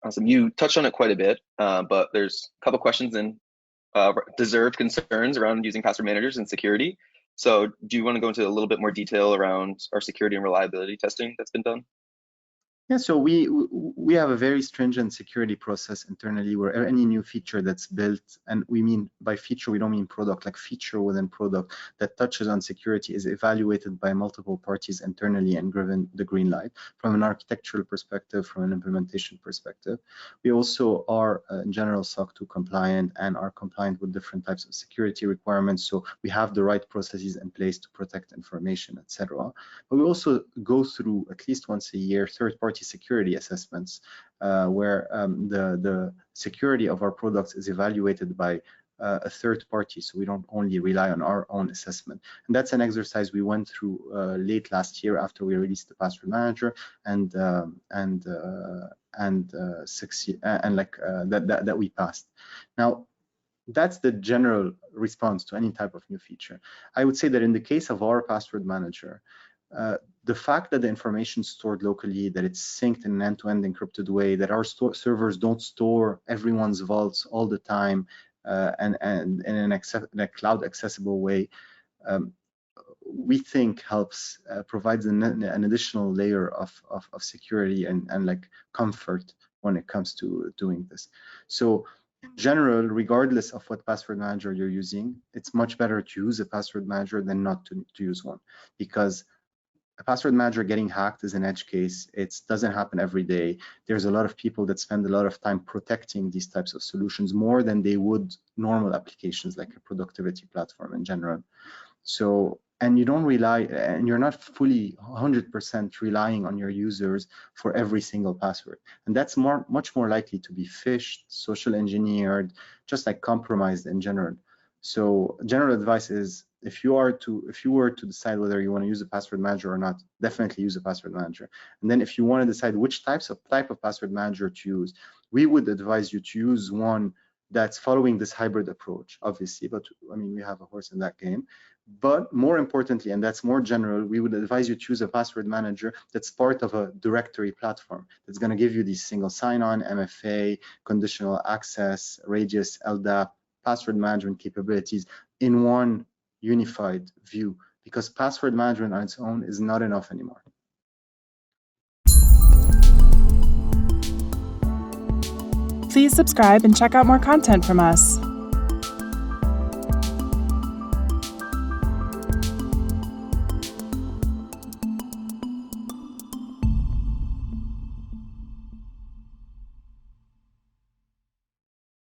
Awesome. You touched on it quite a bit, but there's a couple questions and deserved concerns around using password managers and security. So do you want to go into a little bit more detail around our security and reliability testing that's been done? Yeah, so we have a very stringent security process internally where any new feature that's built, and we mean by feature, we don't mean product, like feature within product that touches on security is evaluated by multiple parties internally and given the green light from an architectural perspective, from an implementation perspective. We also are in general SOC 2 compliant and are compliant with different types of security requirements. So we have the right processes in place to protect information, etc. But we also go through at least once a year third-party security assessments where the security of our products is evaluated by a third party, so we don't only rely on our own assessment. And that's an exercise we went through late last year after we released the password manager, and that we passed. Now, that's the general response to any type of new feature. I would say that in the case of our password manager, the fact that the information is stored locally, that it's synced in an end-to-end encrypted way, that our servers don't store everyone's vaults all the time and in a cloud accessible way, we think helps provides an additional layer of security and like comfort when it comes to doing this. So in general, regardless of what password manager you're using, it's much better to use a password manager than not to use one, because a password manager getting hacked is an edge case. It doesn't happen every day. There's a lot of people that spend a lot of time protecting these types of solutions more than they would normal applications like a productivity platform in general. So, and you don't rely, and you're not fully 100% relying on your users for every single password. And that's much more likely to be phished, social engineered, just like compromised in general. So general advice is, if you were to decide whether you want to use a password manager or not, definitely use a password manager. And then if you want to decide which type of password manager to use, we would advise you to use one that's following this hybrid approach, obviously, but I mean, we have a horse in that game. But more importantly, and that's more general, we would advise you to choose a password manager that's part of a directory platform that's going to give you these single sign-on, MFA, conditional access, Radius, LDAP, password management capabilities in one unified view, because password management on its own is not enough anymore. Please subscribe and check out more content from us.